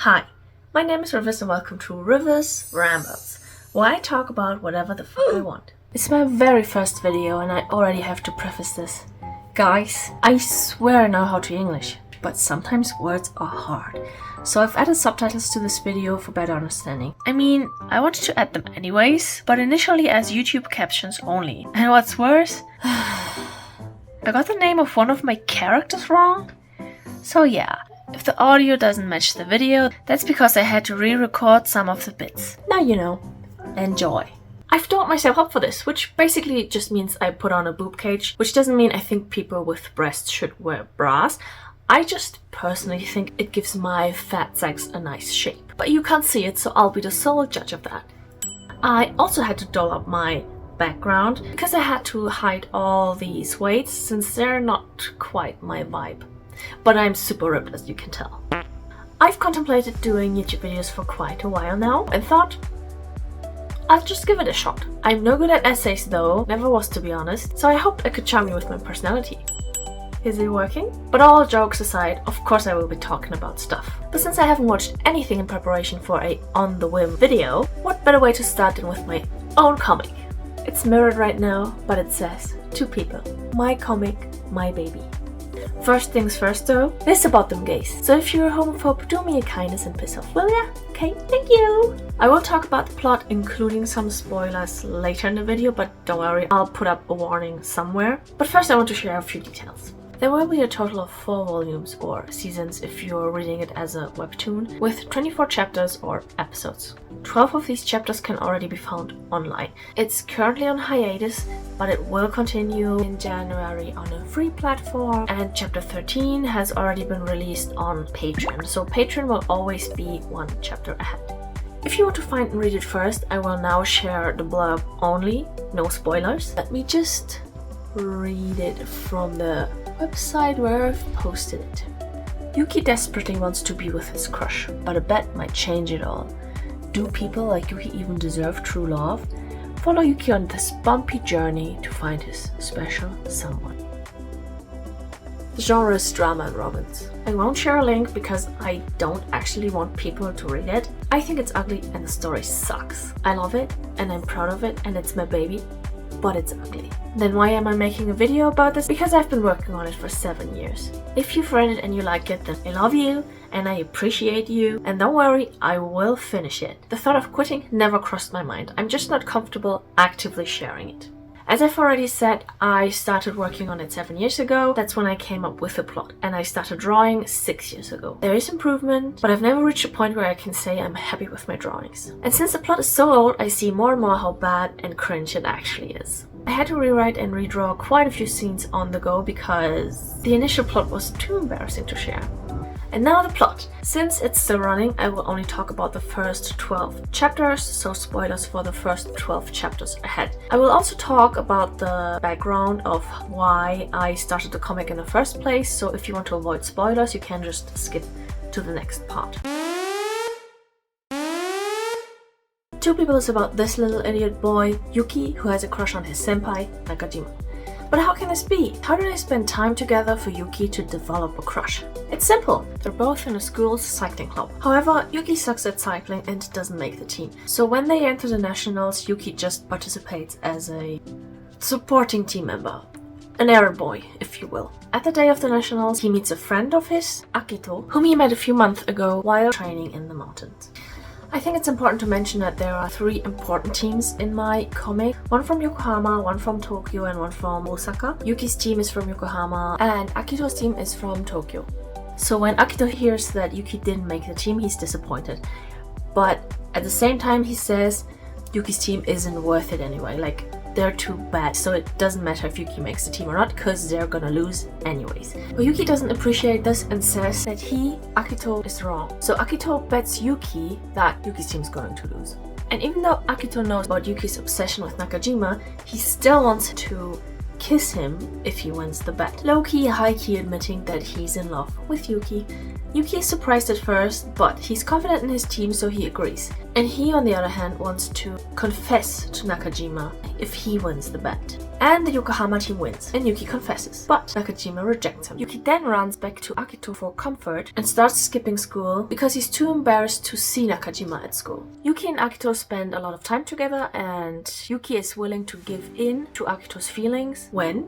Hi, my name is Ryvis and welcome to Ryvis Rambles, where I talk about whatever the fuck I want. It's my very first video and I already have to preface this. Guys, I swear I know how to English, but sometimes words are hard. So I've added subtitles to this video for better understanding. I mean, I wanted to add them anyways, but initially as YouTube captions only. And what's worse, I got the name of one of my characters wrong. So yeah, if the audio doesn't match the video, that's because I had to re-record some of the bits. Now you know. Enjoy. I've dolled myself up for this, which basically just means I put on a boob cage, which doesn't mean I think people with breasts should wear bras. I just personally think it gives my fat sacs a nice shape. But you can't see it, so I'll be the sole judge of that. I also had to doll up my background because I had to hide all these weights since they're not quite my vibe. But I'm super ripped, as you can tell. I've contemplated doing YouTube videos for quite a while now and thought I'll just give it a shot. I'm no good at essays though, never was to be honest, so I hoped I could charm you with my personality. Is it working? But all jokes aside, of course I will be talking about stuff. But since I haven't watched anything in preparation for a on-the-whim video, what better way to start than with my own comic? It's mirrored right now, but it says, two people. My comic, my baby. First things first though, this about them gays. So if you're a homophobe, do me a kindness and piss off, will ya? Okay, thank you! I will talk about the plot, including some spoilers later in the video, but don't worry, I'll put up a warning somewhere. But first I want to share a few details. There will be a total of 4 volumes or seasons if you're reading it as a webtoon, with 24 chapters or episodes. 12 of these chapters can already be found online. It's currently on hiatus, but it will continue in January on a free platform, and chapter 13 has already been released on Patreon, so Patreon will always be one chapter ahead. If you want to find and read it first, I will now share the blurb only, no spoilers. Let me just read it from the website where I've posted it. Yuki desperately wants to be with his crush, but a bet might change it all. Do people like Yuki even deserve true love? Follow Yuki on this bumpy journey to find his special someone. The genre is drama and romance. I won't share a link because I don't actually want people to read it. I think it's ugly and the story sucks. I love it and I'm proud of it and it's my baby, but it's ugly. Then why am I making a video about this? Because I've been working on it for 7 years. If you've read it and you like it, then I love you and I appreciate you, and don't worry, I will finish it. The thought of quitting never crossed my mind. I'm just not comfortable actively sharing it. As I've already said, I started working on it 7 years ago. That's when I came up with the plot, and I started drawing 6 years ago. There is improvement, but I've never reached a point where I can say I'm happy with my drawings. And since the plot is so old, I see more and more how bad and cringe it actually is. I had to rewrite and redraw quite a few scenes on the go because the initial plot was too embarrassing to share. And now the plot. Since it's still running, I will only talk about the first 12 chapters, so spoilers for the first 12 chapters ahead. I will also talk about the background of why I started the comic in the first place, so if you want to avoid spoilers, you can just skip to the next part. Two People is about this little idiot boy, Yuki, who has a crush on his senpai, Nakajima. But how can this be? How do they spend time together for Yuki to develop a crush? It's simple. They're both in a school's cycling club. However, Yuki sucks at cycling and doesn't make the team. So when they enter the nationals, Yuki just participates as a supporting team member. An errand boy, if you will. At the day of the nationals, he meets a friend of his, Akito, whom he met a few months ago while training in the mountains. I think it's important to mention that there are 3 important teams in my comic. One from Yokohama, one from Tokyo, and one from Osaka. Yuki's team is from Yokohama, and Akito's team is from Tokyo. So when Akito hears that Yuki didn't make the team, he's disappointed. But at the same time, he says Yuki's team isn't worth it anyway. Like, they're too bad, so it doesn't matter if Yuki makes the team or not, because they're gonna lose anyways. But Yuki doesn't appreciate this and says that Akito, is wrong. So Akito bets Yuki that Yuki's team's going to lose. And even though Akito knows about Yuki's obsession with Nakajima, he still wants to kiss him if he wins the bet. Low-key, high-key admitting that he's in love with Yuki. Yuki is surprised at first, but he's confident in his team, so he agrees. And he, on the other hand, wants to confess to Nakajima if he wins the bet. and the Yokohama team wins, and Yuki confesses. But Nakajima rejects him. Yuki then runs back to Akito for comfort and starts skipping school because he's too embarrassed to see Nakajima at school. Yuki and Akito spend a lot of time together, and Yuki is willing to give in to Akito's feelings when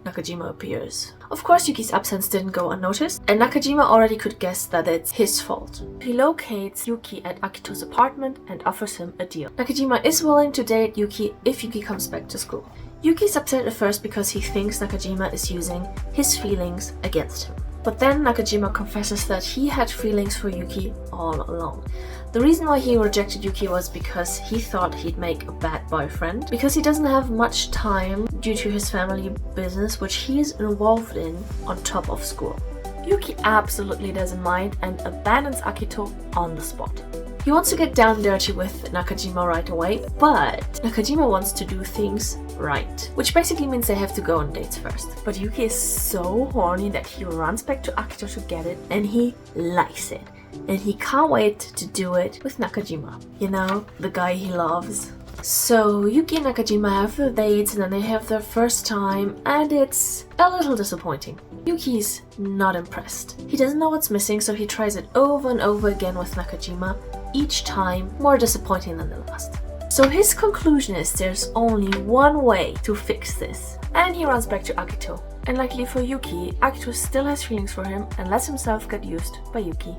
Nakajima appears. Of course, Yuki's absence didn't go unnoticed, and Nakajima already could guess that it's his fault. He locates Yuki at Akito's apartment and offers him a deal. Nakajima is willing to date Yuki if Yuki comes back to school. Yuki's upset at first because he thinks Nakajima is using his feelings against him. But then Nakajima confesses that he had feelings for Yuki all along. The reason why he rejected Yuki was because he thought he'd make a bad boyfriend, because he doesn't have much time due to his family business which he is involved in on top of school. Yuki absolutely doesn't mind and abandons Akito on the spot. He wants to get down dirty with Nakajima right away, but Nakajima wants to do things right, which basically means they have to go on dates first. But Yuki is so horny that he runs back to Akito to get it, and he likes it. And he can't wait to do it with Nakajima. You know, the guy he loves. So Yuki and Nakajima have their dates and then they have their first time, and it's a little disappointing. Yuki's not impressed. He doesn't know what's missing, so he tries it over and over again with Nakajima, each time more disappointing than the last. So his conclusion is there's only one way to fix this, and he runs back to Akito. And luckily for Yuki, Akito still has feelings for him and lets himself get used by Yuki.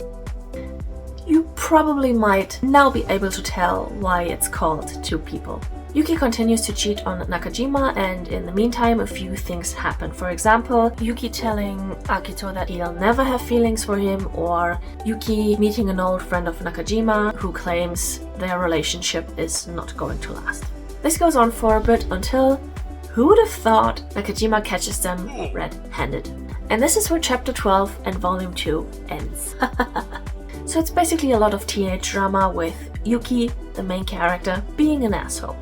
You probably might now be able to tell why it's called Two People. Yuki continues to cheat on Nakajima, and in the meantime a few things happen. For example, Yuki telling Akito that he'll never have feelings for him, or Yuki meeting an old friend of Nakajima who claims their relationship is not going to last. This goes on for a bit until, who would have thought, Nakajima catches them red-handed. And this is where chapter 12 and volume 2 ends. So it's basically a lot of teenage drama with Yuki, the main character, being an asshole.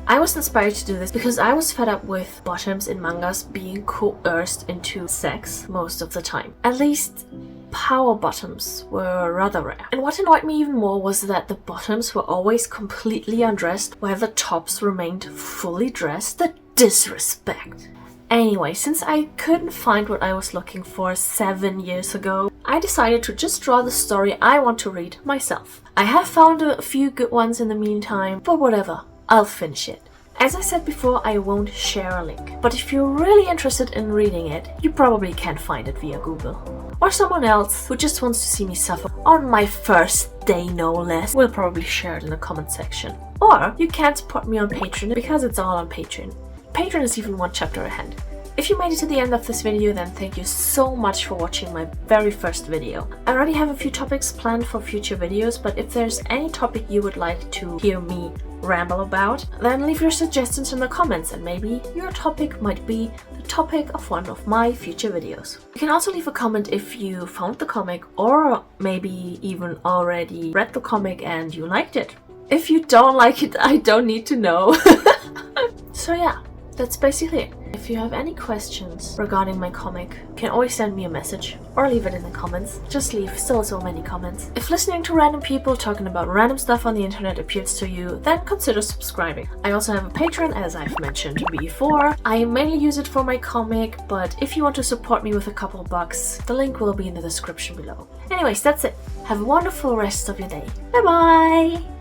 I was inspired to do this because I was fed up with bottoms in mangas being coerced into sex most of the time. At least power bottoms were rather rare. And what annoyed me even more was that the bottoms were always completely undressed while the tops remained fully dressed. The disrespect. Anyway, since I couldn't find what I was looking for 7 years ago, I decided to just draw the story I want to read myself. I have found a few good ones in the meantime, but whatever, I'll finish it. As I said before, I won't share a link, but if you're really interested in reading it, you probably can find it via Google. Or someone else who just wants to see me suffer on my first day no less will probably share it in the comment section. Or you can support me on Patreon because it's all on Patreon. Patreon is even one chapter ahead. If you made it to the end of this video, then thank you so much for watching my very first video. I already have a few topics planned for future videos, but if there's any topic you would like to hear me ramble about, then leave your suggestions in the comments and maybe your topic might be the topic of one of my future videos. You can also leave a comment if you found the comic or maybe even already read the comic and you liked it. If you don't like it, I don't need to know. So yeah. That's basically it. If you have any questions regarding my comic, you can always send me a message or leave it in the comments. Just leave so many comments. If listening to random people talking about random stuff on the internet appeals to you, then consider subscribing. I also have a Patreon, as I've mentioned before. I mainly use it for my comic, but if you want to support me with a couple bucks, the link will be in the description below. Anyways, that's it. Have a wonderful rest of your day. Bye bye!